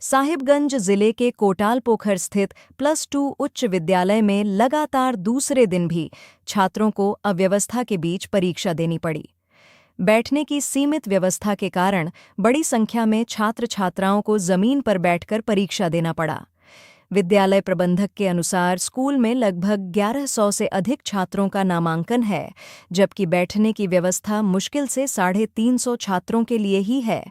साहिबगंज जिले के कोटालपोखर स्थित +2 उच्च विद्यालय में लगातार दूसरे दिन भी छात्रों को अव्यवस्था के बीच परीक्षा देनी पड़ी। बैठने की सीमित व्यवस्था के कारण बड़ी संख्या में छात्र-छात्राओं को जमीन पर बैठकर परीक्षा देना पड़ा। विद्यालय प्रबंधक के अनुसार स्कूल में लगभग 1100 से अधिक छात्रों का नामांकन है, जबकि बैठने की व्यवस्था मुश्किल से 350 छात्रों के लिए ही है।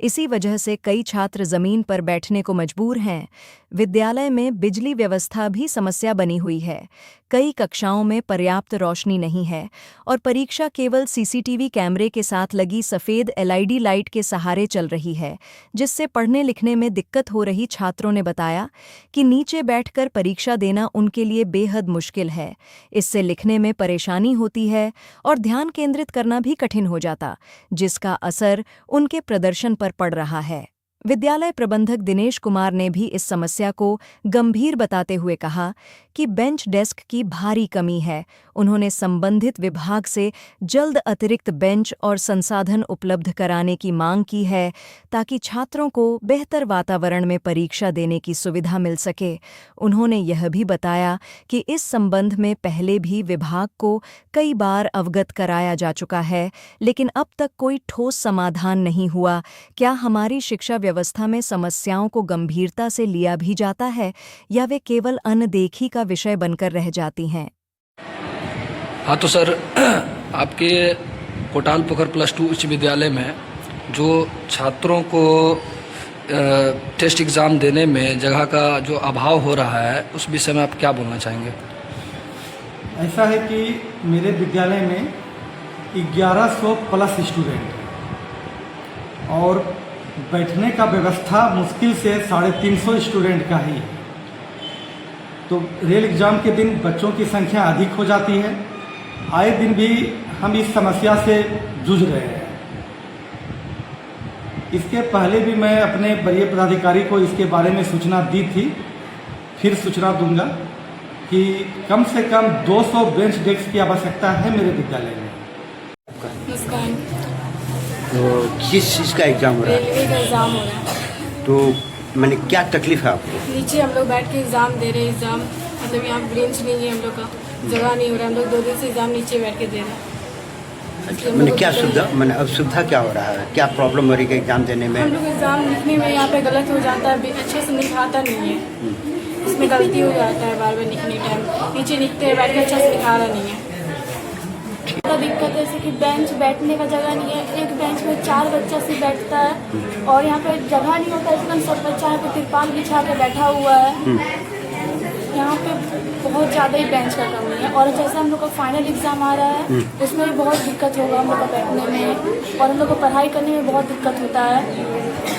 इसी वजह से कई छात्र जमीन पर बैठने को मजबूर हैं। विद्यालय में बिजली व्यवस्था भी समस्या बनी हुई है। कई कक्षाओं में पर्याप्त रोशनी नहीं है और परीक्षा केवल सीसीटीवी कैमरे के साथ लगी सफ़ेद एलईडी लाइट के सहारे चल रही है, जिससे पढ़ने लिखने में दिक्कत हो रही छात्रों ने बताया कि नीचे बैठकर परीक्षा देना उनके लिए बेहद मुश्किल है। इससे लिखने में परेशानी होती है और ध्यान केंद्रित करना भी कठिन हो जाता, जिसका असर उनके प्रदर्शन पर पड़ रहा है। विद्यालय प्रबंधक दिनेश कुमार ने भी इस समस्या को गंभीर बताते हुए कहा कि बेंच डेस्क की भारी कमी है। उन्होंने संबंधित विभाग से जल्द अतिरिक्त बेंच और संसाधन उपलब्ध कराने की मांग की है, ताकि छात्रों को बेहतर वातावरण में परीक्षा देने की सुविधा मिल सके। उन्होंने यह भी बताया कि इस संबंध में पहले भी विभाग को कई बार अवगत कराया जा चुका है, लेकिन अब तक कोई ठोस समाधान नहीं हुआ। क्या हमारी शिक्षा व्यवस्था में समस्याओं को गंभीरता से लिया भी जाता है या वे केवल अनदेखी का विषय बनकर रह जाती हैं? हाँ तो सर, आपके कोटालपोखर +2 उच्च विद्यालय में जो छात्रों को टेस्ट एग्ज़ाम देने में जगह का जो अभाव हो रहा है, उस विषय में आप क्या बोलना चाहेंगे? ऐसा है कि मेरे विद्यालय में 1100 प्लस स्टूडेंट हैं और बैठने का व्यवस्था मुश्किल से 350 स्टूडेंट का ही है। तो रियल एग्ज़ाम के दिन बच्चों की संख्या अधिक हो जाती है। आए दिन भी हम इस समस्या से जूझ रहे हैं। इसके पहले भी मैं अपने वरीय पदाधिकारी को इसके बारे में सूचना दी थी, फिर सूचना दूंगा कि कम से कम 200 बेंच डेस्क की आवश्यकता है मेरे विद्यालय में। तो किस चीज़ का एग्ज़ाम हो रहा है? रेलवे का एग्ज़ाम हो रहा है। तो मैंने क्या तकलीफ है आपको? नीचे हम लोग बैठ के एग्ज़ाम दे रहे हैं। एग्ज़ाम मतलब यहाँ बेंच नहीं है, हम लोग का जगह नहीं हो रहा है। हम लोग 2 दिन से एग्ज़ाम नीचे बैठ के दे रहे हैं। अच्छा, मैंने क्या सुविधा, मैंने अब सुविधा क्या हो रहा है, क्या प्रॉब्लम हो रही है एग्ज़ाम देने में? हम लोग एग्ज़ाम लिखने में यहाँ पे गलत हो जाता है, अच्छे से लिखाता नहीं है। इसमें गलती हो जाता है बार बार लिखने टाइम। नीचे लिखते हैं, बैठ के अच्छा से लिखा रहा नहीं है। ज़्यादा दिक्कत जैसे कि बेंच बैठने का जगह नहीं है। एक बेंच में 4 बच्चा से बैठता है और यहाँ पे जगह नहीं होता, एकदम सब बच्चा यहाँ पे तिरपाल बिछा के बैठा हुआ है। यहाँ पे बहुत ज़्यादा ही बेंच का कमी है और जैसे हम लोग का फाइनल एग्ज़ाम आ रहा है, उसमें भी बहुत दिक्कत होगा हम लोग को बैठने में और हम लोग को पढ़ाई करने में बहुत दिक्कत होता है।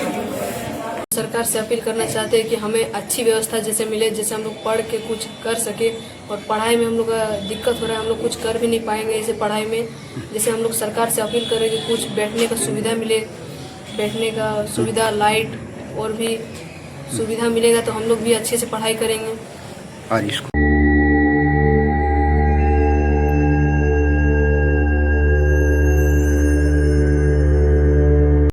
सरकार से अपील करना चाहते हैं कि हमें अच्छी व्यवस्था जैसे मिले, जैसे हम लोग पढ़ के कुछ कर सके। और पढ़ाई में हम लोग का दिक्कत हो रहा है, हम लोग कुछ कर भी नहीं पाएंगे ऐसे पढ़ाई में। जैसे हम लोग सरकार से अपील करें कि कुछ बैठने का सुविधा मिले, बैठने का सुविधा, लाइट और भी सुविधा मिलेगा तो हम लोग भी अच्छे से पढ़ाई करेंगे। और इसको